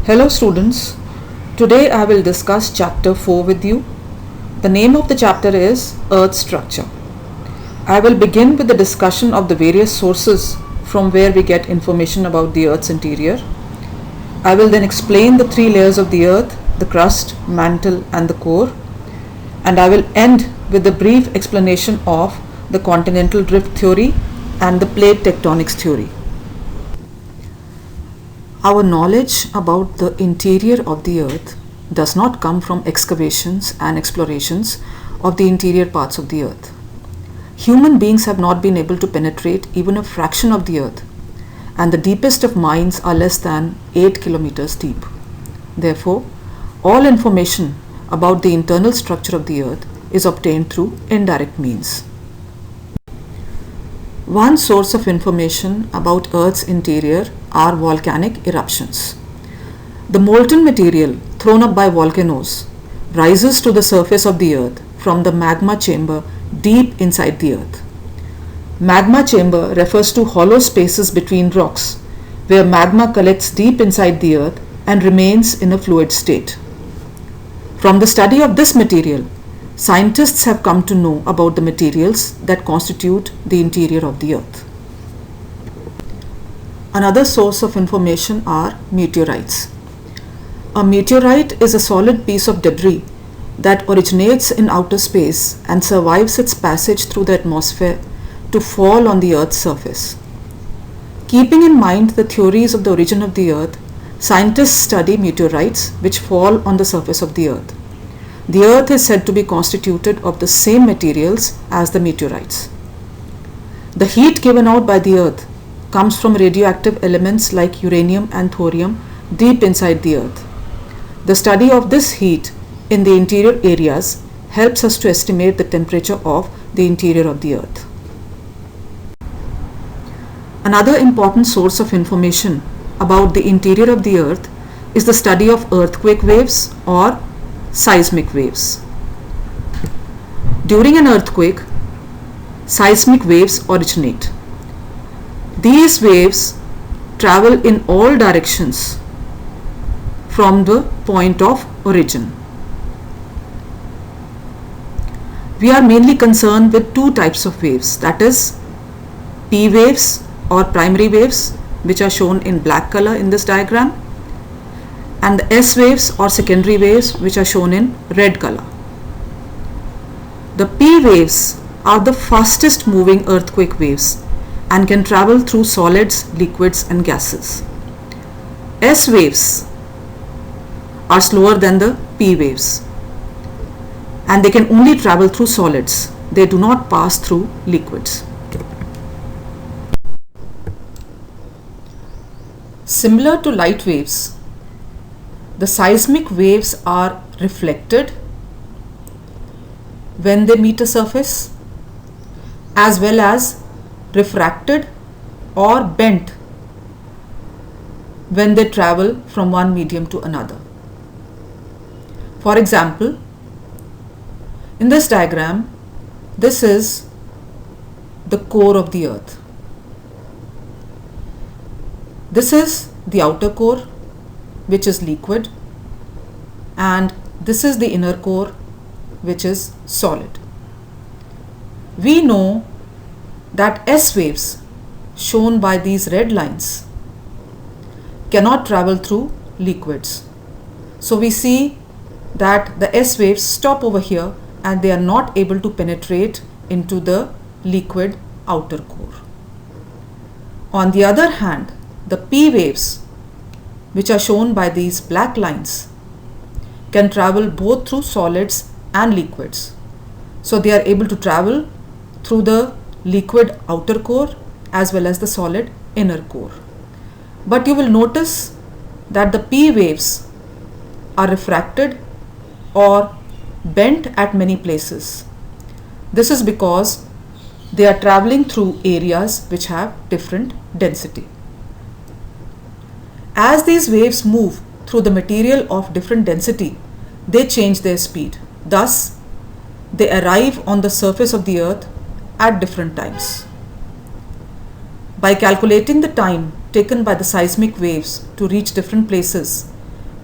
Hello students, today I will discuss chapter 4 with you. The name of the chapter is Earth Structure. I will begin with the discussion of the various sources from where we get information about the Earth's interior. I will then explain the three layers of the Earth, the crust, mantle and the core, and I will end with a brief explanation of the continental drift theory and the plate tectonics theory. Our knowledge about the interior of the Earth does not come from excavations and explorations of the interior parts of the Earth. Human beings have not been able to penetrate even a fraction of the Earth, and the deepest of mines are less than 8 kilometers deep. Therefore, all information about the internal structure of the Earth is obtained through indirect means. One source of information about Earth's interior are volcanic eruptions. The molten material thrown up by volcanoes rises to the surface of the Earth from the magma chamber deep inside the Earth. Magma chamber refers to hollow spaces between rocks where magma collects deep inside the Earth and remains in a fluid state. From the study of this material, scientists have come to know about the materials that constitute the interior of the Earth. Another source of information are meteorites. A meteorite is a solid piece of debris that originates in outer space and survives its passage through the atmosphere to fall on the Earth's surface. Keeping in mind the theories of the origin of the Earth, scientists study meteorites which fall on the surface of the Earth. The Earth is said to be constituted of the same materials as the meteorites. The heat given out by the Earth comes from radioactive elements like uranium and thorium deep inside the Earth. The study of this heat in the interior areas helps us to estimate the temperature of the interior of the Earth. Another important source of information about the interior of the Earth is the study of earthquake waves or seismic waves. During an earthquake, seismic waves originate. These waves travel in all directions from the point of origin. We are mainly concerned with two types of waves, that is P waves or primary waves, which are shown in black color in this diagram, and the S waves or secondary waves, which are shown in red color. The P waves are the fastest moving earthquake waves and can travel through solids, liquids and gases. S waves are slower than the P waves and they can only travel through solids. They do not pass through liquids. Similar to light waves, the seismic waves are reflected when they meet a surface, as well as refracted or bent when they travel from one medium to another. For example, in this diagram, this is the core of the Earth. This is the outer core, which is liquid, and this is the inner core, which is solid. We know that S waves, shown by these red lines, cannot travel through liquids. So we see that the S waves stop over here and they are not able to penetrate into the liquid outer core. On the other hand, the P waves, which are shown by these black lines, can travel both through solids and liquids. So they are able to travel through the liquid outer core as well as the solid inner core. But you will notice that the P waves are refracted or bent at many places. This is because they are traveling through areas which have different density. As these waves move through the material of different density, they change their speed. Thus, they arrive on the surface of the Earth at different times. By calculating the time taken by the seismic waves to reach different places,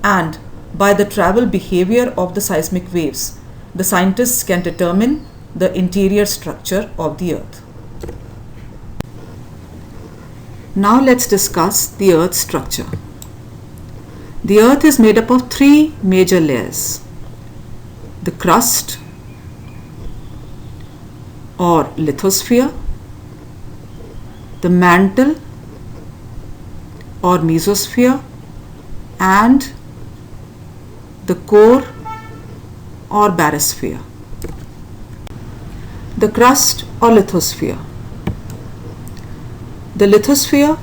and by the travel behavior of the seismic waves, the scientists can determine the interior structure of the Earth. Now let's discuss the Earth's structure. The Earth is made up of three major layers: the crust or lithosphere, the mantle or mesosphere, and the core or barosphere. The crust or lithosphere. The lithosphere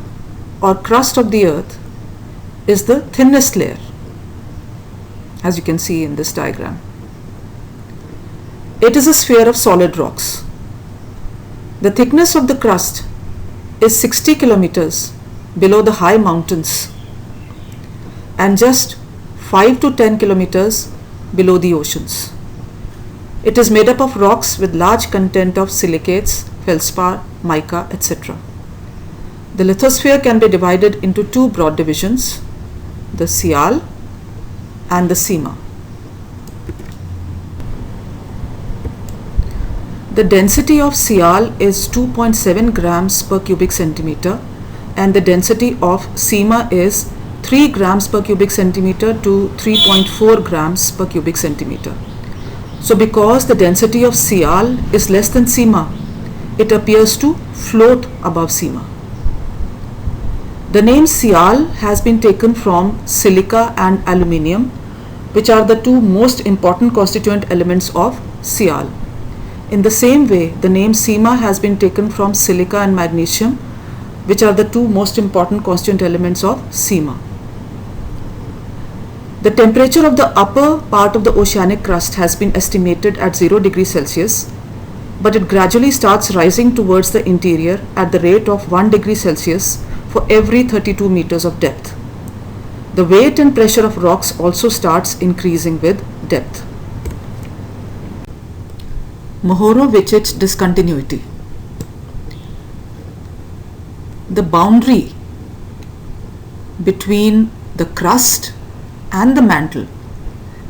or crust of the Earth is the thinnest layer, as you can see in this diagram. It is a sphere of solid rocks. The thickness of the crust is 60 kilometers below the high mountains and just 5 to 10 kilometers below the oceans. It is made up of rocks with large content of silicates, feldspar, mica, etc. The lithosphere can be divided into two broad divisions, the Sial and the Sima. The density of Sial is 2.7 grams per cubic centimeter and the density of Sima is 3 grams per cubic centimeter to 3.4 grams per cubic centimeter. So because the density of Sial is less than Sima, it appears to float above Sima. The name Sial has been taken from silica and aluminium, which are the two most important constituent elements of Sial. In the same way, the name Sima has been taken from silica and magnesium, which are the two most important constituent elements of Sima. The temperature of the upper part of the oceanic crust has been estimated at 0 degrees Celsius, but it gradually starts rising towards the interior at the rate of 1 degree Celsius for every 32 meters of depth. The weight and pressure of rocks also starts increasing with depth. Mohorovičić discontinuity. The boundary between the crust and the mantle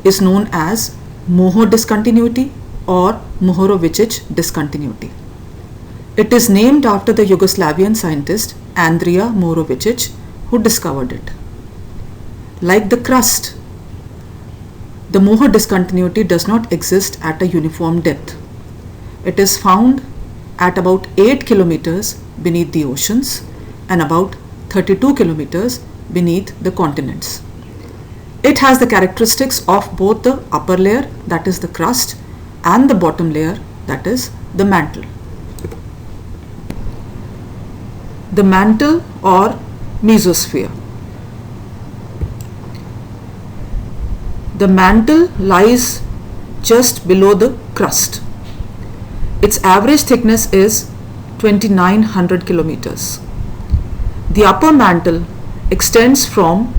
is known as Moho discontinuity or Mohorovičić discontinuity. It is named after the Yugoslavian scientist Andrija Mohorovičić, who discovered it. Like the crust, the Moho discontinuity does not exist at a uniform depth. It is found at about 8 kilometers beneath the oceans and about 32 kilometers beneath the continents. It has the characteristics of both the upper layer, that is the crust, and the bottom layer, that is the mantle. The mantle or mesosphere. The mantle lies just below the crust. Its average thickness is 2900 kilometers. The upper mantle extends from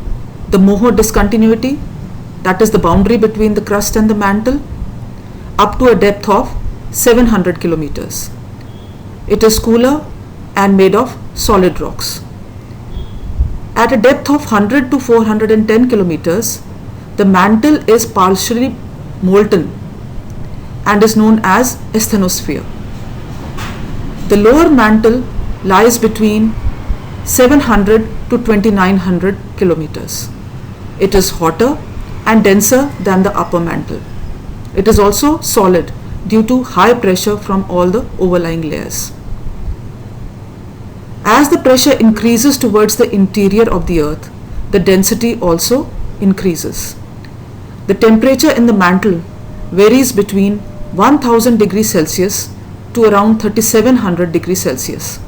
the Moho discontinuity, that is the boundary between the crust and the mantle, up to a depth of 700 kilometers. It is cooler and made of solid rocks. At a depth of 100 to 410 kilometers, the mantle is partially molten and is known as asthenosphere. The lower mantle lies between 700 to 2900 kilometers. It is hotter and denser than the upper mantle. It is also solid due to high pressure from all the overlying layers. As the pressure increases towards the interior of the Earth, the density also increases. The temperature in the mantle varies between 1000 degrees Celsius to around 3700 degrees Celsius.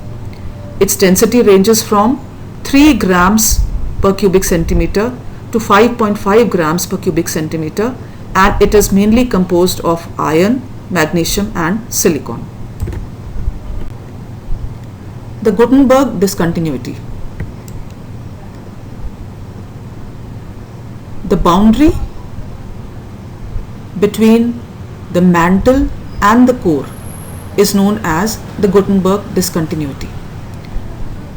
Its density ranges from 3 grams per cubic centimeter to 5.5 grams per cubic centimeter, and it is mainly composed of iron, magnesium and silicon. The Gutenberg discontinuity. The boundary between the mantle and the core is known as the Gutenberg discontinuity.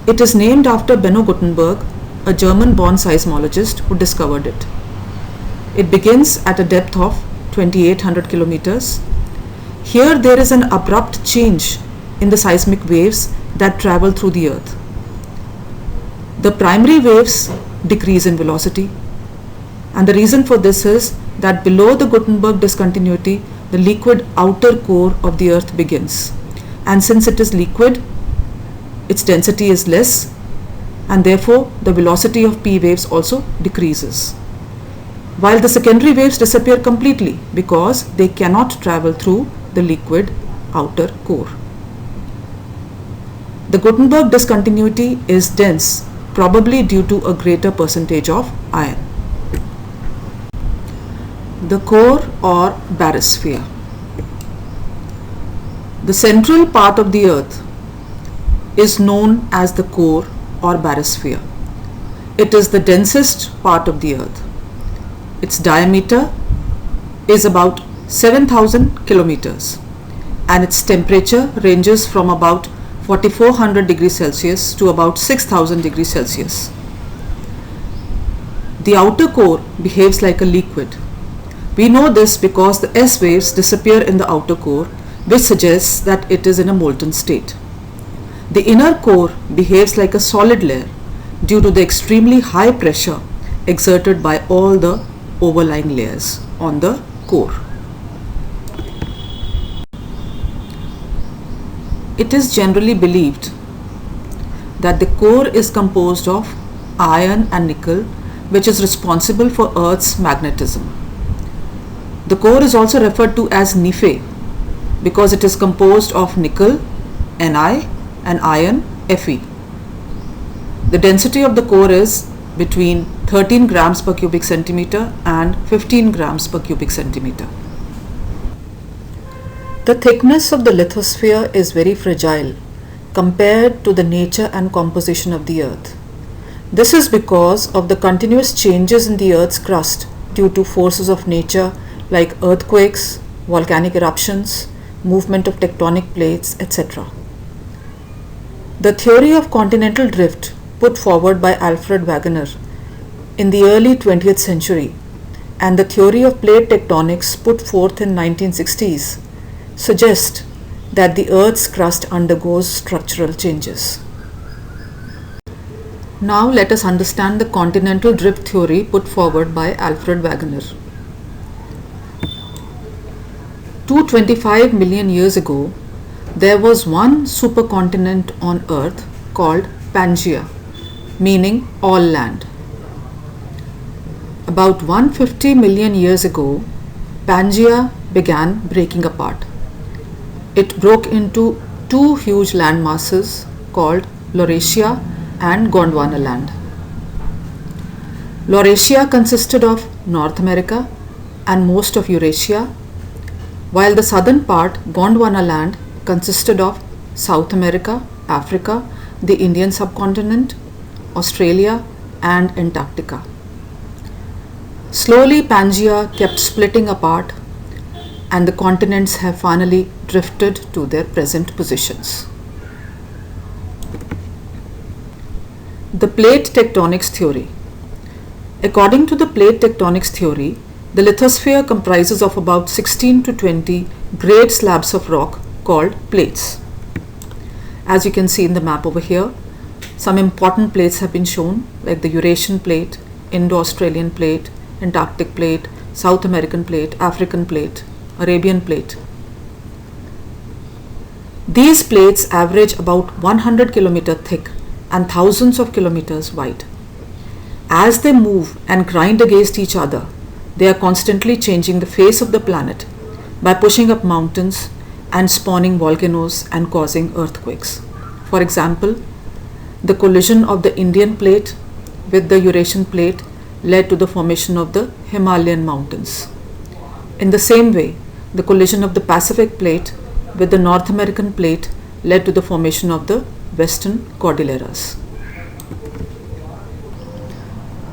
It is named after Benno Gutenberg, a German-born seismologist who discovered it. It begins at a depth of 2800 kilometers. Here there is an abrupt change in the seismic waves that travel through the earth. The primary waves decrease in velocity, and the reason for this is that below the Gutenberg discontinuity, the liquid outer core of the earth begins, and since it is liquid, its density is less, and therefore the velocity of P waves also decreases, while the secondary waves disappear completely because they cannot travel through the liquid outer core. The Gutenberg discontinuity is dense, probably due to a greater percentage of iron. The core or barosphere. The central part of the earth is known as the core or barosphere. It is the densest part of the earth. Its diameter is about 7,000 kilometers and its temperature ranges from about 4400 degrees Celsius to about 6000 degrees Celsius. The outer core behaves like a liquid. We know this because the S waves disappear in the outer core, which suggests that it is in a molten state. The inner core behaves like a solid layer due to the extremely high pressure exerted by all the overlying layers on the core. It is generally believed that the core is composed of iron and nickel, which is responsible for Earth's magnetism. The core is also referred to as Nephe because it is composed of nickel, Ni, and iron, Fe. The density of the core is between 13 grams per cubic centimeter and 15 grams per cubic centimeter. The thickness of the lithosphere is very fragile compared to the nature and composition of the earth. This is because of the continuous changes in the earth's crust due to forces of nature like earthquakes, volcanic eruptions, movement of tectonic plates, etc. The theory of continental drift put forward by Alfred Wegener in the early 20th century and the theory of plate tectonics put forth in 1960s suggest that the earth's crust undergoes structural changes. Now let us understand the continental drift theory put forward by Alfred Wegener. 225 million years ago, there was one supercontinent on Earth called Pangaea, meaning all land. About 150 million years ago, Pangaea began breaking apart. It broke into two huge land masses called Laurasia and Gondwana land. Laurasia consisted of North America and most of Eurasia, while the southern part, Gondwana land, consisted of South America, Africa, the Indian subcontinent, Australia, and Antarctica. Slowly, Pangaea kept splitting apart, and the continents have finally drifted to their present positions. The plate tectonics theory. According to the plate tectonics theory, the lithosphere comprises of about 16 to 20 great slabs of rock called plates. As you can see in the map over here, some important plates have been shown like the Eurasian plate, Indo-Australian plate, Antarctic plate, South American plate, African plate, Arabian plate. These plates average about 100 km thick and thousands of kilometers wide. As they move and grind against each other, they are constantly changing the face of the planet by pushing up mountains and spawning volcanoes and causing earthquakes. For example, the collision of the Indian plate with the Eurasian plate led to the formation of the Himalayan mountains. In the same way, the collision of the Pacific plate with the North American plate led to the formation of the Western Cordilleras.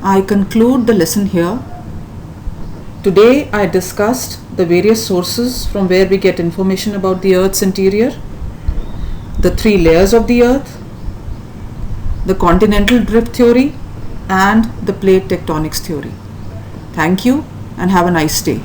I conclude the lesson here. Today I discussed the various sources from where we get information about the Earth's interior, the three layers of the Earth, the continental drift theory, and the plate tectonics theory. Thank you. and have a nice day.